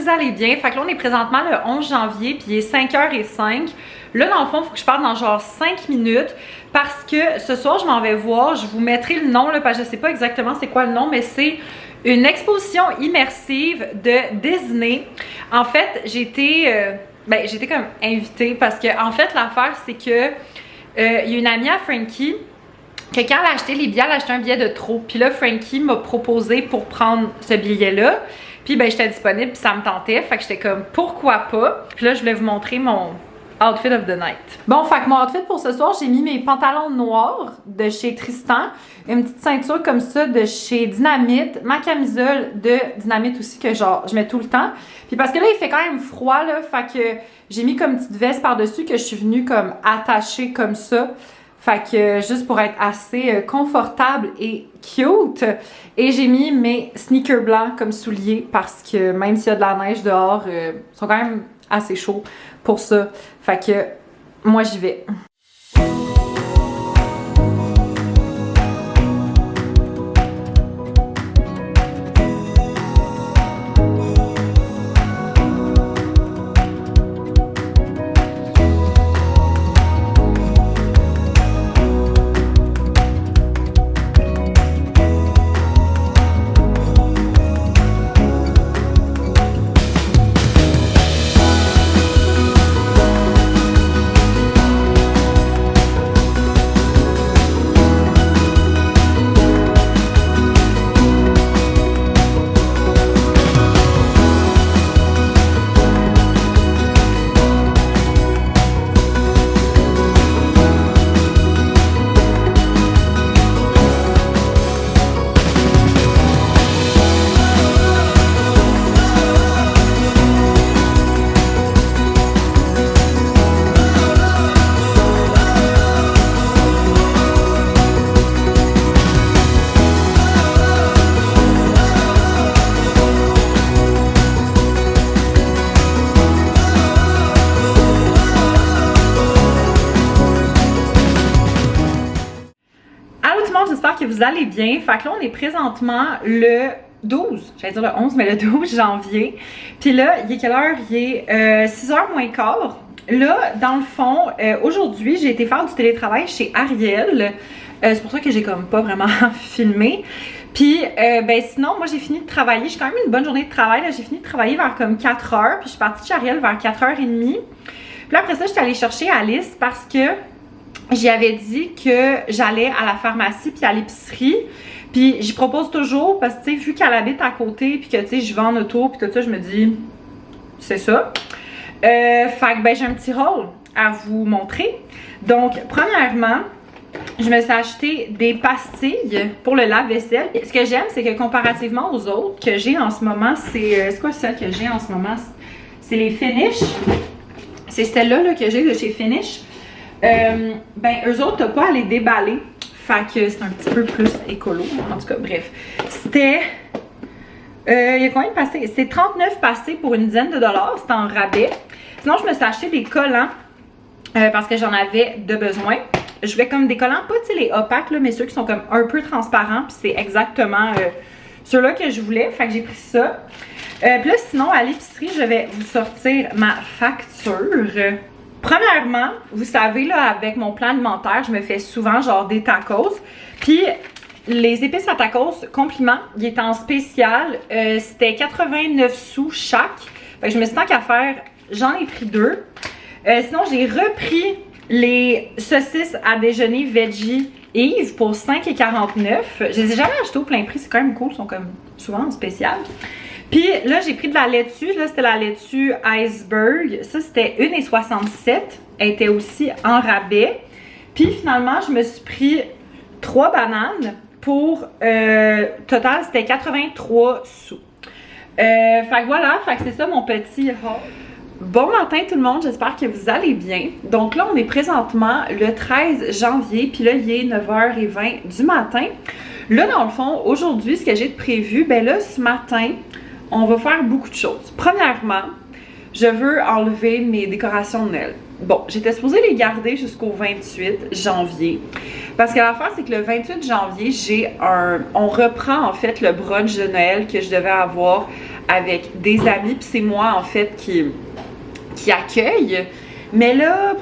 vous allez bien. Fait que là, on est présentement le 11 janvier, puis il est 5h05. Là, dans le fond, il faut que je parte dans genre 5 minutes parce que ce soir, je m'en vais voir. Je vous mettrai le nom, là, parce que je sais pas exactement c'est quoi le nom, mais c'est une exposition immersive de Disney. En fait, j'étais comme invitée parce que, en fait, l'affaire, c'est que il y a une amie à Frankie que quand elle a acheté les billets, elle a acheté un billet de trop. Puis là, Frankie m'a proposé pour prendre ce billet-là. Puis ben, j'étais disponible, puis ça me tentait. Fait que j'étais comme, pourquoi pas? Puis là, je voulais vous montrer mon outfit of the night. Bon, fait que mon outfit pour ce soir, j'ai mis mes pantalons noirs de chez Tristan, une petite ceinture comme ça de chez Dynamite, ma camisole de Dynamite aussi que genre je mets tout le temps. Puis parce que là, il fait quand même froid, là, fait que j'ai mis comme une petite veste par-dessus que je suis venue comme attachée comme ça. Fait que juste pour être assez confortable et cute. Et j'ai mis mes sneakers blancs comme souliers parce que même s'il y a de la neige dehors, ils sont quand même assez chauds pour ça. Fait que moi j'y vais. J'espère que vous allez bien. Fait que là, on est présentement le 12, j'allais dire le 11, mais le 12 janvier. Puis là, il est quelle heure? Il est 6h moins quart. Là, dans le fond, aujourd'hui, j'ai été faire du télétravail chez Ariel. C'est pour ça que j'ai comme pas vraiment filmé. Puis, ben sinon, moi, j'ai fini de travailler. J'ai quand même eu une bonne journée de travail. J'ai fini de travailler vers comme 4h. Puis, je suis partie chez Ariel vers 4h30. Puis là, après ça, j'étais allée chercher Alice parce que j'y avais dit que j'allais à la pharmacie puis à l'épicerie. Puis j'y propose toujours parce que, tu sais, vu qu'elle habite à côté puis que, tu sais, je vais en auto puis tout ça, je me dis, c'est ça. Fait que, ben, j'ai un petit haul à vous montrer. Donc, premièrement, je me suis acheté des pastilles pour le lave-vaisselle. Ce que j'aime, c'est que comparativement aux autres que j'ai en ce moment, c'est quoi celle que j'ai en ce moment? C'est les Finish. C'est celle-là là, que j'ai de chez Finish. Ben, eux autres, t'as pas à les déballer. Fait que c'est un petit peu plus écolo. En tout cas, bref. C'était. Il y a combien de pastilles? C'était 39 pastilles pour une dizaine de dollars. C'était en rabais. Sinon, je me suis acheté des collants parce que j'en avais de besoin. Je voulais comme des collants, pas tu sais, les opaques, là, mais ceux qui sont comme un peu transparents. Puis c'est exactement ceux-là que je voulais. Fait que j'ai pris ça. Puis là, sinon, à l'épicerie, je vais vous sortir ma facture. Premièrement, vous savez, là, avec mon plan alimentaire, je me fais souvent genre des tacos. Puis, les épices à tacos, compliment, il est en spécial. C'était 89 sous chaque. Fait que je me suis dit tant qu'à faire, j'en ai pris 2. Sinon, j'ai repris les saucisses à déjeuner veggie Yves pour 5,49. Je les ai jamais achetées au plein prix, c'est quand même cool, ils sont comme souvent en spécial. Puis là, j'ai pris de la laitue. Là, c'était la laitue Iceberg. Ça, c'était 1,67. Elle était aussi en rabais. Puis finalement, je me suis pris 3 bananes pour... total, c'était 83 sous. Fait que voilà, fait que c'est ça mon petit haul. Bon matin tout le monde, j'espère que vous allez bien. Donc là, on est présentement le 13 janvier. Puis là, il est 9h20 du matin. Là, dans le fond, aujourd'hui, ce que j'ai de prévu, ben là, ce matin... on va faire beaucoup de choses. Premièrement, je veux enlever mes décorations de Noël. Bon, j'étais supposée les garder jusqu'au 28 janvier. Parce que l'affaire, c'est que le 28 janvier, on reprend en fait le brunch de Noël que je devais avoir avec des amis, puis c'est moi en fait qui accueille. Mais là,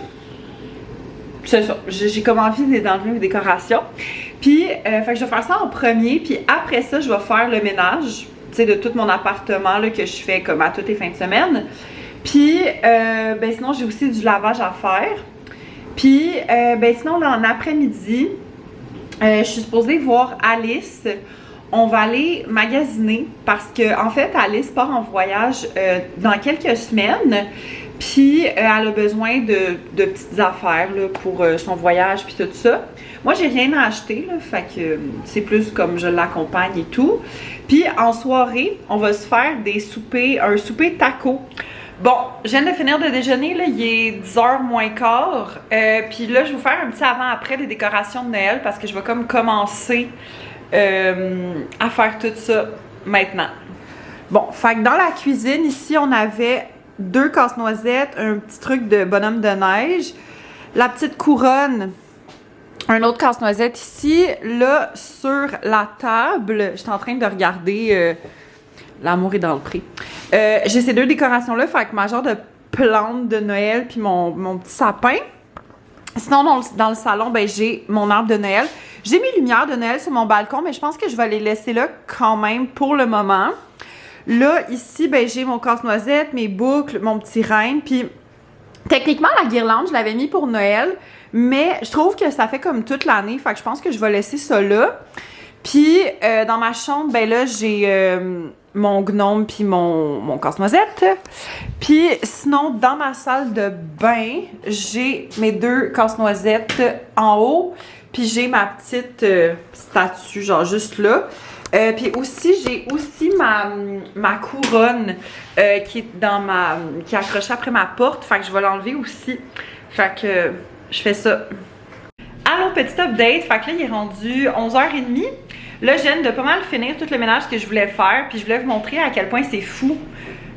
c'est ça, j'ai comme envie d'enlever mes décorations. Puis, fait que je vais faire ça en premier, puis après ça, je vais faire le ménage, tu sais, de tout mon appartement là, que je fais comme à toutes les fins de semaine. Puis, ben sinon, j'ai aussi du lavage à faire. Puis, ben sinon, dans l'après-midi, je suis supposée voir Alice. On va aller magasiner parce que, en fait, Alice part en voyage dans quelques semaines. Puis, elle a besoin de petites affaires là, pour son voyage puis tout ça. Moi, j'ai rien à acheter, là, fait que c'est plus comme je l'accompagne et tout. Puis, en soirée, on va se faire des soupers, un souper taco. Bon, je viens de finir de déjeuner, là, il est 10h moins quart. Puis là, je vais vous faire un petit avant-après des décorations de Noël parce que je vais comme commencer à faire tout ça maintenant. Bon, fait que dans la cuisine, ici, on avait 2 casse-noisettes, un petit truc de bonhomme de neige, la petite couronne, un autre casse-noisette ici. Là, sur la table, j'étais en train de regarder L'amour est dans le pré. J'ai ces 2 décorations-là, fait que ma genre de plante de Noël puis mon petit sapin. Sinon, dans le salon, ben j'ai mon arbre de Noël. J'ai mes lumières de Noël sur mon balcon, mais je pense que je vais les laisser là quand même pour le moment. Là, ici, ben j'ai mon casse-noisette, mes boucles, mon petit renne. Puis, techniquement, la guirlande, je l'avais mis pour Noël, mais je trouve que ça fait comme toute l'année. Fait que je pense que je vais laisser ça là. Puis, dans ma chambre, ben là, j'ai mon gnome puis mon casse-noisette. Puis, sinon, dans ma salle de bain, j'ai mes 2 casse-noisettes en haut. Puis, j'ai ma petite statue, genre juste là. Puis aussi, j'ai aussi ma couronne qui est qui est accrochée après ma porte. Fait que je vais l'enlever aussi. Fait que je fais ça. Alors, petit update. Fait que là, il est rendu 11h30. Là, je viens de pas mal finir tout le ménage que je voulais faire. Puis je voulais vous montrer à quel point c'est fou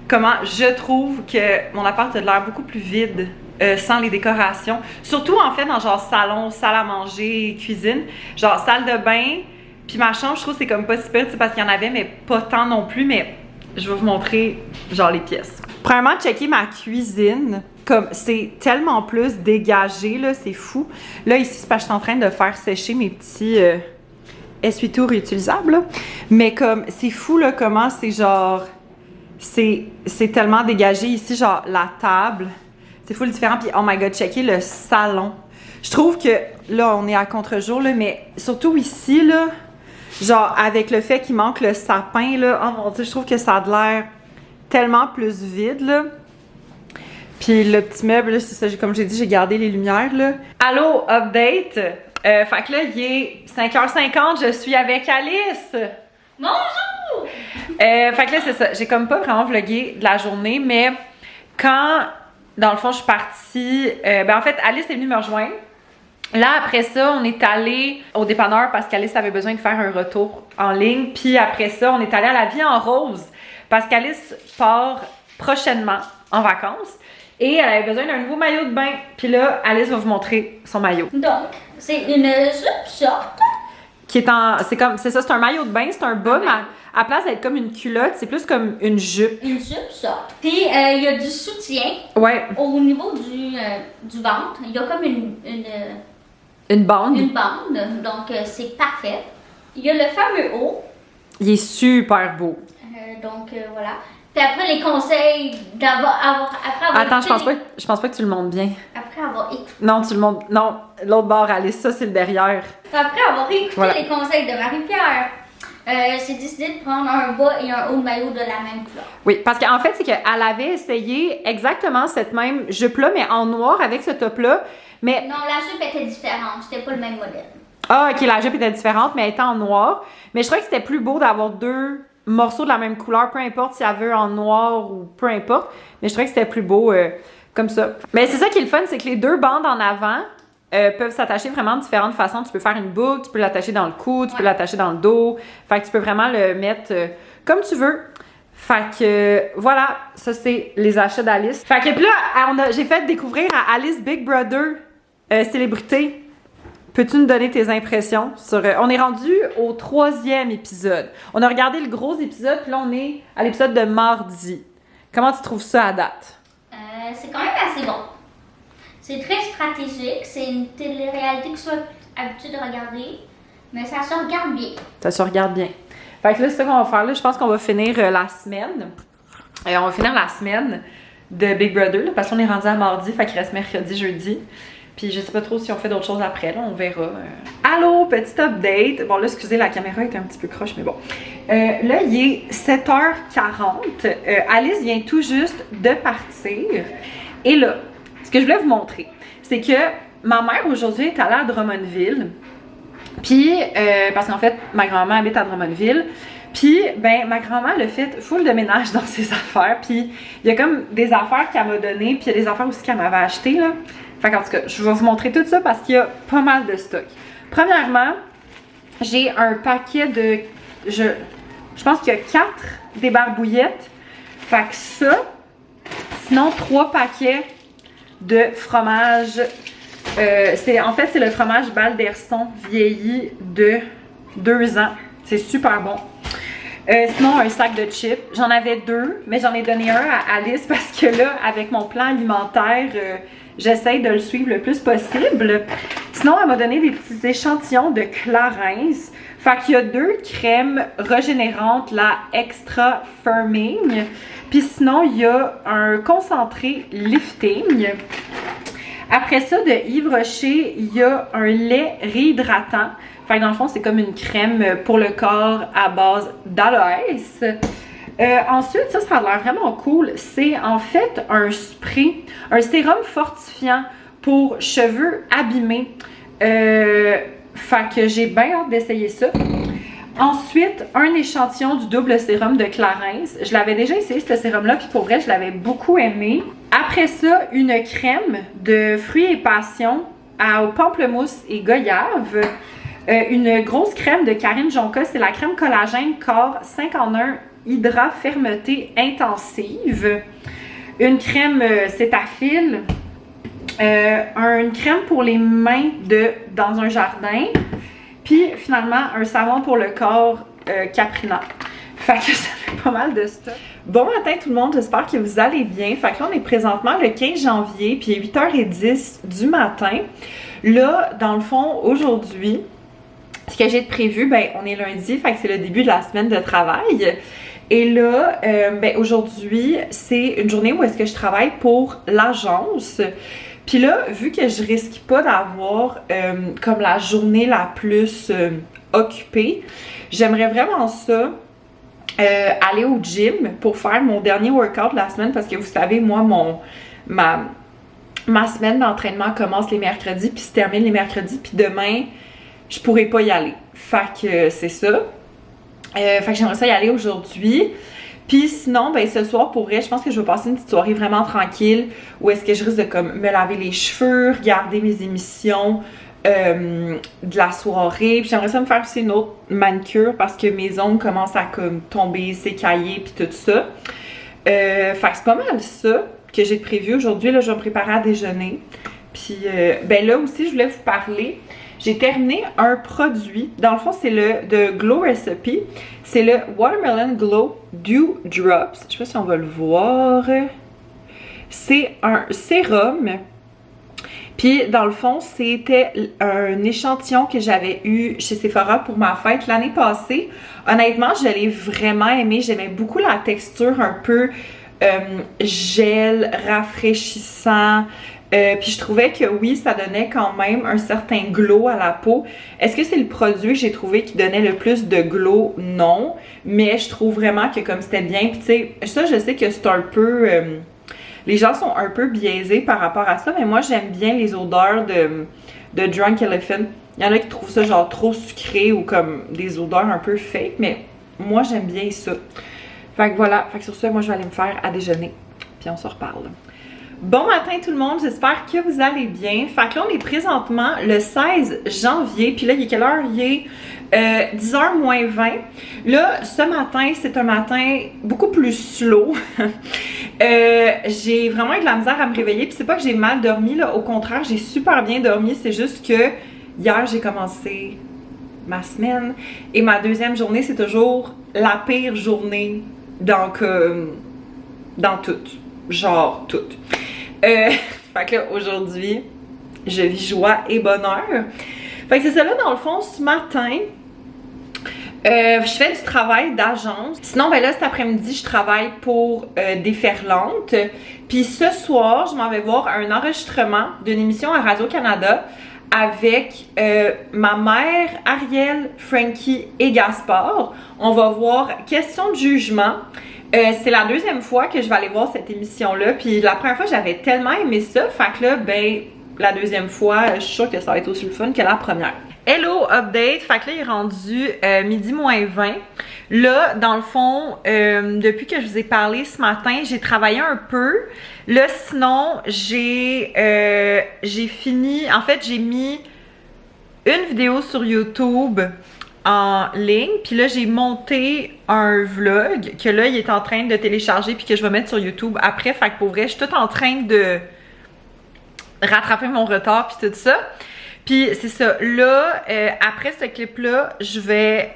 comment je trouve que mon appart a l'air beaucoup plus vide sans les décorations. Surtout, en fait, dans genre salon, salle à manger, cuisine. Genre salle de bain. Puis ma chambre, je trouve que c'est comme pas si pire, parce qu'il y en avait, mais pas tant non plus. Mais je vais vous montrer, genre, les pièces. Premièrement, checker ma cuisine. Comme, c'est tellement plus dégagé, là, c'est fou. Là, ici, c'est parce que je suis en train de faire sécher mes petits essuie-tout réutilisables, là. Mais comme, c'est fou, là, comment c'est genre... C'est tellement dégagé ici, genre, la table. C'est fou le différent. Puis, oh my god, checker le salon. Je trouve que, là, on est à contre-jour, là, mais surtout ici, là... Genre, avec le fait qu'il manque le sapin, là, oh mon Dieu, je trouve que ça a l'air tellement plus vide, là. Puis le petit meuble, là, c'est ça, comme j'ai dit, j'ai gardé les lumières, là. Allô, update! Fait que là, il est 5h50, je suis avec Alice! Bonjour! Fait que là, c'est ça, j'ai comme pas vraiment vlogué de la journée, mais quand, dans le fond, je suis partie, ben en fait, Alice est venue me rejoindre. Là, après ça, on est allé au dépanneur parce qu'Alice avait besoin de faire un retour en ligne. Puis après ça, on est allé à la Vie en Rose parce qu'Alice part prochainement en vacances et elle avait besoin d'un nouveau maillot de bain. Puis là, Alice va vous montrer son maillot. Donc, c'est une jupe short. Qui est en... C'est ça, c'est un maillot de bain, c'est un bas, mais à place d'être comme une culotte, c'est plus comme une jupe. Une jupe short. Puis, il y a du soutien. Ouais. Au niveau du ventre. Il y a comme une bande. Une bande, donc c'est parfait. Il y a le fameux haut. Il est super beau. Donc voilà. Puis après les conseils après avoir Attends, je pense pas que tu le montres bien. Après avoir écouté. Non, tu le montres. Non, l'autre bord, Alice, ça c'est le derrière. Après avoir écouté les conseils de Marie-Pierre, j'ai décidé de prendre un bas et un haut de maillot de la même couleur. Oui, parce qu'en fait, c'est qu'elle avait essayé exactement cette même jupe-là, mais en noir avec ce top-là. Mais... Non, la jupe était différente, c'était pas le même modèle. Ah, ok, la jupe était différente, mais elle était en noir. Mais je trouvais que c'était plus beau d'avoir 2 morceaux de la même couleur, peu importe si elle veut en noir ou peu importe. Mais je trouvais que c'était plus beau comme ça. Mais c'est ça qui est le fun, c'est que les 2 bandes en avant peuvent s'attacher vraiment de différentes façons. Tu peux faire une boucle, tu peux l'attacher dans le cou, tu peux l'attacher dans le dos. Fait que tu peux vraiment le mettre comme tu veux. Fait que voilà, ça c'est les achats d'Alice. Fait que puis là, j'ai fait découvrir à Alice Big Brother Célébrité. peux-tu nous donner tes impressions sur... on est rendu au 3e épisode. On a regardé le gros épisode, puis là, on est à l'épisode de mardi. Comment tu trouves ça à date? C'est quand même assez bon. C'est très stratégique. C'est une télé-réalité que je suis habituée de regarder. Mais ça se regarde bien. Ça se regarde bien. Fait que là, c'est ça qu'on va faire. Là, je pense qu'on va finir la semaine. On va finir la semaine de Big Brother, là, parce qu'on est rendu à mardi. Fait qu'il reste mercredi, jeudi. Puis je sais pas trop si on fait d'autres choses après. Là, on verra. Allô, petit update. Bon, là, excusez, la caméra est un petit peu croche, mais bon. Là, il est 7h40. Alice vient tout juste de partir. Et là, ce que je voulais vous montrer, c'est que ma mère, aujourd'hui, est allée à Drummondville. Puis, parce qu'en fait, ma grand-maman habite à Drummondville. Puis, ben, ma grand-mère a fait full de ménage dans ses affaires. Puis, il y a comme des affaires qu'elle m'a données. Puis, il y a des affaires aussi qu'elle m'avait achetées, là. Fait qu'en tout cas, je vais vous montrer tout ça parce qu'il y a pas mal de stock. Premièrement, j'ai un paquet de... Je pense qu'il y a 4 débarbouillettes. Fait que ça. Sinon, 3 paquets de fromage. En fait, c'est le fromage Balderson vieilli de 2 ans. C'est super bon. Sinon, un sac de chips. J'en avais 2, mais j'en ai donné un à Alice parce que là, avec mon plan alimentaire, j'essaye de le suivre le plus possible. Sinon, elle m'a donné des petits échantillons de Clarins. Fait qu'il y a 2 crèmes régénérantes, la Extra Firming. Puis sinon, il y a un concentré lifting. Après ça, de Yves Rocher, il y a un lait réhydratant. Fait que dans le fond, c'est comme une crème pour le corps à base d'aloès. Ensuite, ça a l'air vraiment cool. C'est en fait un spray, un sérum fortifiant pour cheveux abîmés. Fait que j'ai bien hâte d'essayer ça. Ensuite, un échantillon du double sérum de Clarins. Je l'avais déjà essayé, ce sérum-là, puis pour vrai, je l'avais beaucoup aimé. Après ça, une crème de fruits et passion au pamplemousse et goyave. Une grosse crème de Karine Jonca, c'est la crème collagène corps 5 en 1 Hydra Fermeté Intensive. Une crème Cétafil. Une crème pour les mains dans un jardin. Puis finalement, un savon pour le corps Caprina. Fait que ça fait pas mal de stuff. Bon matin tout le monde, j'espère que vous allez bien. Fait que là, on est présentement le 15 janvier, puis il est 8h10 du matin. Là, dans le fond, aujourd'hui, ce que j'ai de prévu, ben on est lundi, fait que c'est le début de la semaine de travail. Et là, ben aujourd'hui, c'est une journée où est-ce que je travaille pour l'agence. Puis là, vu que je risque pas d'avoir comme la journée la plus occupée, j'aimerais vraiment ça aller au gym pour faire mon dernier workout de la semaine parce que vous savez, moi, ma semaine d'entraînement commence les mercredis puis se termine les mercredis puis demain, je pourrais pas y aller. Fait que c'est ça. Fait que j'aimerais ça y aller aujourd'hui. Puis sinon, ben ce soir, pour vrai, je pense que je vais passer une petite soirée vraiment tranquille où est-ce que je risque de comme me laver les cheveux, regarder mes émissions de la soirée. Puis j'aimerais ça me faire aussi une autre manicure parce que mes ongles commencent à comme tomber, s'écailler puis tout ça. Fait que c'est pas mal ça que j'ai prévu aujourd'hui. Là, je vais me préparer à déjeuner. Puis ben là aussi, je voulais vous parler. J'ai terminé un produit. Dans le fond, c'est le de Glow Recipe. C'est le Watermelon Glow Dew Drops. Je sais pas si on va le voir. C'est un sérum. Puis, dans le fond, c'était un échantillon que j'avais eu chez Sephora pour ma fête l'année passée. Honnêtement, je l'ai vraiment aimé. J'aimais beaucoup la texture un peu gel, rafraîchissant. Puis je trouvais que oui, ça donnait quand même un certain glow à la peau. Est-ce que c'est le produit que j'ai trouvé qui donnait le plus de glow? Non. Mais je trouve vraiment que comme c'était bien. Puis tu sais, ça je sais que c'est un peu... les gens sont un peu biaisés par rapport à ça. Mais moi j'aime bien les odeurs de Drunk Elephant. Il y en a qui trouvent ça genre trop sucré ou comme des odeurs un peu fake. Mais moi j'aime bien ça. Fait que voilà. Fait que sur ça, moi je vais aller me faire à déjeuner. Puis on se reparle. Bon matin tout le monde, j'espère que vous allez bien. Fait que là, on est présentement le 16 janvier. Puis là, il est quelle heure? Il est 10h moins 20. Là, ce matin, c'est un matin beaucoup plus slow. J'ai vraiment eu de la misère à me réveiller. Puis c'est pas que j'ai mal dormi, là. Au contraire, j'ai super bien dormi. C'est juste que Hier, j'ai commencé ma semaine et ma deuxième journée, c'est toujours la pire journée dans tout. Genre, tout. Fait que là, aujourd'hui, je vis joie et bonheur. Fait que c'est ça là, dans le fond, ce matin, je fais du travail d'agence. Sinon, ben là, cet après-midi, je travaille pour Déferlante. Puis ce soir, je m'en vais voir un enregistrement d'une émission à Radio-Canada avec ma mère, Ariel, Frankie et Gaspard. On va voir Question de jugement. C'est la deuxième fois que je vais aller voir cette émission-là. Puis la première fois, j'avais tellement aimé ça. Fait que là, ben, la deuxième fois, je suis sûre que ça va être aussi le fun que la première. Hello, update. Fait que là, il est rendu midi moins 20. Là, dans le fond, depuis que je vous ai parlé ce matin, j'ai travaillé un peu. Là, sinon, j'ai fini... En fait, j'ai mis une vidéo sur YouTube en ligne. Puis là, j'ai monté un vlog que là, il est en train de télécharger puis que je vais mettre sur YouTube après. Fait que pour vrai, je suis toute en train de rattraper mon retard puis tout ça. Puis c'est ça, là, après ce clip-là, je vais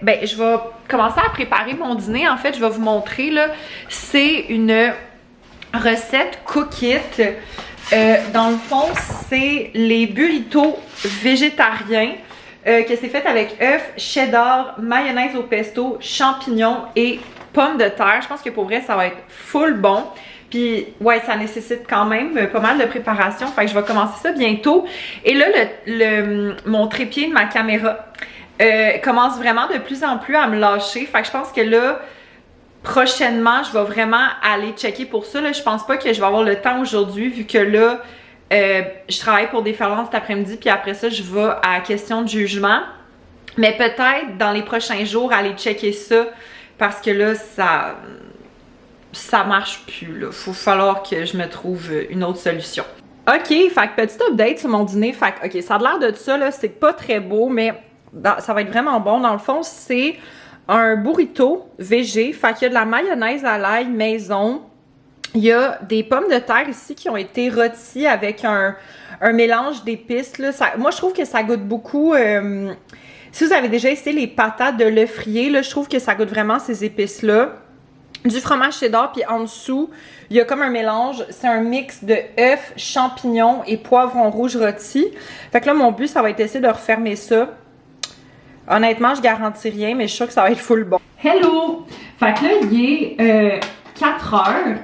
commencer à préparer mon dîner. En fait, je vais vous montrer, là, c'est une recette cook-it. Dans le fond, c'est les burritos végétariens que c'est fait avec œufs, cheddar, mayonnaise au pesto, champignons et pommes de terre. Je pense que pour vrai, ça va être full bon. Puis, ouais, ça nécessite quand même pas mal de préparation. Fait que je vais commencer ça bientôt. Et là, mon trépied de ma caméra commence vraiment de plus en plus à me lâcher. Fait que je pense que là, prochainement, je vais vraiment aller checker pour ça. Là, je pense pas que je vais avoir le temps aujourd'hui, vu que là, je travaille pour Déferlante cet après-midi. Puis après ça, je vais à Question de jugement. Mais peut-être, dans les prochains jours, aller checker ça. Parce que là, ça marche plus, là. Faut falloir que je me trouve une autre solution. OK, fait que petit update sur mon dîner. Fait que, OK, ça a l'air de ça, là, c'est pas très beau, mais ça va être vraiment bon. Dans le fond, c'est un burrito végé. Fait qu'il y a de la mayonnaise à l'ail maison. Il y a des pommes de terre ici qui ont été rôties avec un mélange d'épices, là. Moi, je trouve que ça goûte beaucoup... si vous avez déjà essayé les patates de l'œuf rillé, là, je trouve que ça goûte vraiment ces épices-là. Du fromage cheddar, puis en dessous, il y a comme un mélange. C'est un mix de œufs, champignons et poivrons rouges rôtis. Fait que là, mon but, ça va être d'essayer de refermer ça. Honnêtement, je garantis rien, mais je suis sûre que ça va être full bon. Hello! Fait que là, il est 4 heures.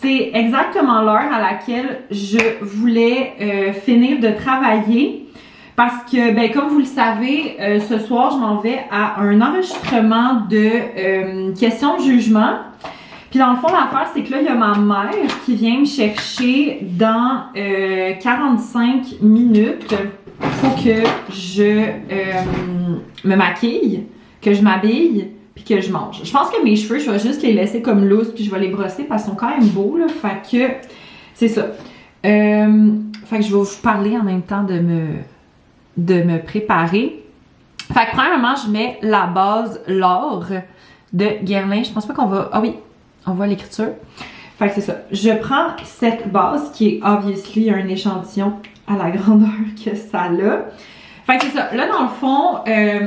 C'est exactement l'heure à laquelle je voulais finir de travailler. Parce que, ben, comme vous le savez, ce soir, je m'en vais à un enregistrement de questions de jugement. Puis dans le fond, l'affaire, c'est que là, il y a ma mère qui vient me chercher dans 45 minutes. Il faut que je me maquille, que je m'habille, puis que je mange. Je pense que mes cheveux, je vais juste les laisser comme loose, puis je vais les brosser parce qu'ils sont quand même beaux, là. Fait que, c'est ça. Fait que je vais vous parler en même temps de me préparer. Fait que premièrement, je mets la base L'Or de Guerlain. Je pense pas qu'on va... Ah oui, on voit l'écriture. Fait que c'est ça. Je prends cette base qui est obviously un échantillon à la grandeur que ça a. Fait que c'est ça. Là, dans le fond,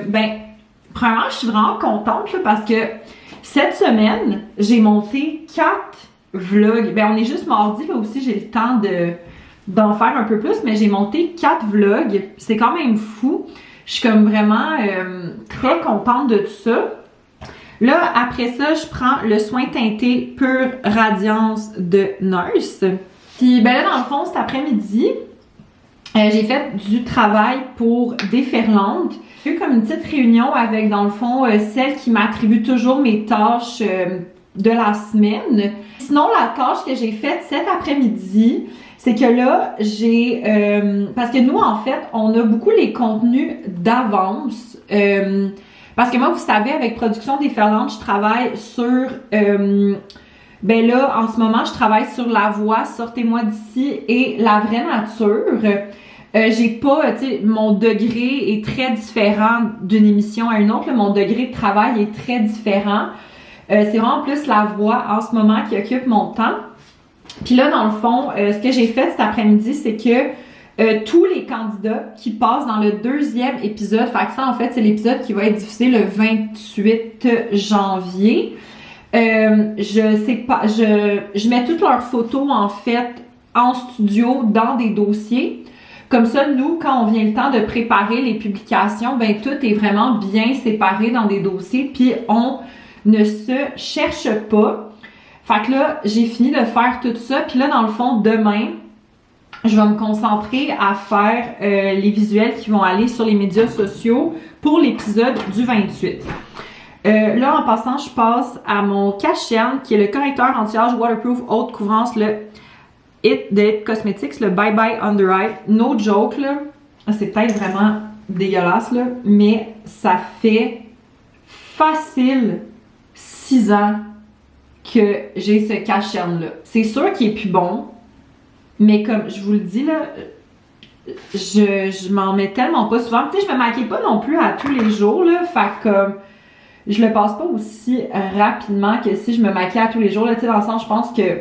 ben, premièrement, je suis vraiment contente là, parce que cette semaine, j'ai monté 4 vlogs. Ben, on est juste mardi, là aussi, j'ai le temps d'en faire un peu plus, mais j'ai monté 4 vlogs. C'est quand même fou. Je suis comme vraiment très contente de tout ça. Là, après ça, je prends le soin teinté Pure Radiance de Nurse. Puis, ben là, dans le fond, cet après-midi, j'ai fait du travail pour Déferlante. J'ai eu comme une petite réunion avec, dans le fond, celle qui m'attribue toujours mes tâches de la semaine. Sinon, la tâche que j'ai faite cet après-midi, c'est que là, j'ai... parce que nous, en fait, on a beaucoup les contenus d'avance. Parce que moi, vous savez, avec Production Déferlante, je travaille sur... ben là, en ce moment, je travaille sur La Voix, Sortez-moi d'ici et La Vraie Nature. J'ai pas, tu sais, mon degré est très différent d'une émission à une autre. Là, mon degré de travail est très différent. C'est vraiment plus La Voix en ce moment qui occupe mon temps. Puis là, dans le fond, ce que j'ai fait cet après-midi, c'est que tous les candidats qui passent dans le 2e épisode. Fait que ça, en fait, c'est l'épisode qui va être diffusé le 28 janvier. Je mets toutes leurs photos, en fait, en studio, dans des dossiers. Comme ça, nous, quand on vient le temps de préparer les publications, ben tout est vraiment bien séparé dans des dossiers, puis on ne se cherche pas. Fait que là, j'ai fini de faire tout ça, puis là, dans le fond, demain, je vais me concentrer à faire les visuels qui vont aller sur les médias sociaux pour l'épisode du 28. Là, en passant, je passe à mon cache-cerne, qui est le correcteur anti-âge waterproof haute couvrance, le de It Cosmetics, le Bye Bye Under Eye. No joke, là. C'est peut-être vraiment dégueulasse, là, mais ça fait facile 6 ans que j'ai ce cache-cerne-là. C'est sûr qu'il est plus bon, mais comme je vous le dis, là, je m'en mets tellement pas souvent. Tu sais, je me maquille pas non plus à tous les jours, là, fait que je le passe pas aussi rapidement que si je me maquille à tous les jours, là, tu sais, dans le sens, je pense que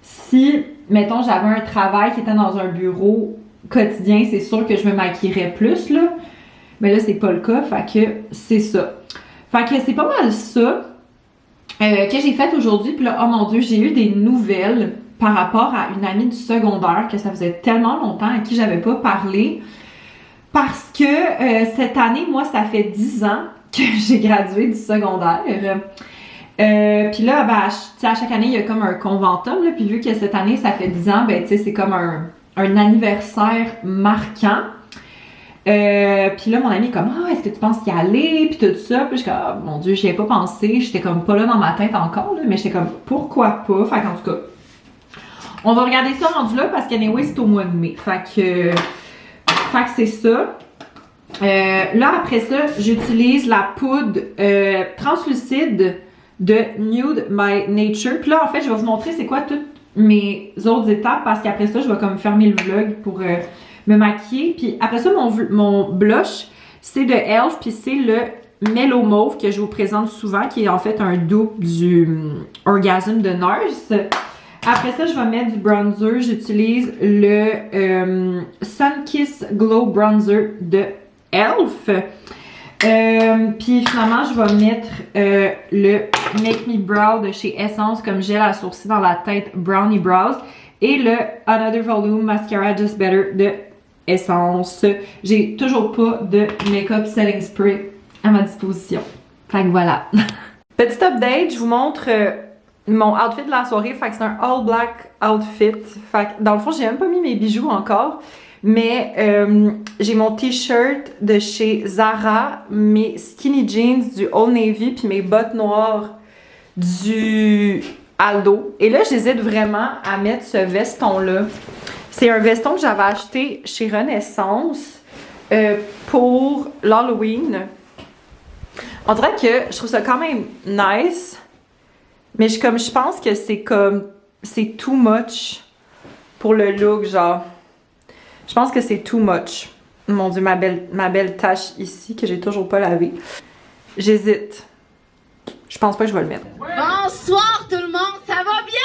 si, mettons, j'avais un travail qui était dans un bureau quotidien, c'est sûr que je me maquillerais plus, là, mais là, c'est pas le cas, fait que c'est ça. Fait que c'est pas mal ça que j'ai fait aujourd'hui, puis là, oh mon Dieu, j'ai eu des nouvelles par rapport à une amie du secondaire que ça faisait tellement longtemps à qui j'avais pas parlé, parce que cette année, moi, ça fait 10 ans que j'ai gradué du secondaire. Puis là, ben, à chaque année, il y a comme un conventum, là, puis vu que cette année, ça fait 10 ans, ben, tu sais, c'est comme un anniversaire marquant. Puis là, mon ami est comme, est-ce que tu penses y aller? Puis tout ça. Puis je suis comme, oh, mon Dieu, j'y ai pas pensé. J'étais comme pas là dans ma tête encore, là, mais j'étais comme, pourquoi pas? Fait qu'en tout cas, on va regarder ça rendu là parce qu'anyway, c'est au mois de mai. Fait que c'est ça. Là, après ça, j'utilise la poudre translucide de Nude by Nature. Puis là, en fait, je vais vous montrer c'est quoi toutes mes autres étapes parce qu'après ça, je vais comme fermer le vlog pour me maquiller. Puis après ça, mon blush, c'est de e.l.f. puis c'est le Mellow Mauve que je vous présente souvent, qui est en fait un dupe du Orgasm de Nurse. Après ça, je vais mettre du bronzer. J'utilise le Sunkiss Glow Bronzer de e.l.f. Puis finalement, je vais mettre le Make Me Brow de chez Essence comme gel à sourcils dans la tête Brownie Brows et le Another Volume Mascara Just Better de Essence. J'ai toujours pas de Makeup Setting Spray à ma disposition. Fait que voilà. Petit update, je vous montre mon outfit de la soirée. Fait que c'est un all black outfit. Fait que dans le fond, j'ai même pas mis mes bijoux encore. Mais j'ai mon t-shirt de chez Zara, mes skinny jeans du Old Navy, puis mes bottes noires du Aldo. Et là, j'hésite vraiment à mettre ce veston-là. C'est un veston que j'avais acheté chez Renaissance pour l'Halloween. On dirait que je trouve ça quand même nice, mais je pense que c'est too much pour le look, genre. Je pense que c'est too much. Mon Dieu, ma belle tache ici que j'ai toujours pas lavée. J'hésite. Je pense pas que je vais le mettre. Bonsoir tout le monde, ça va bien?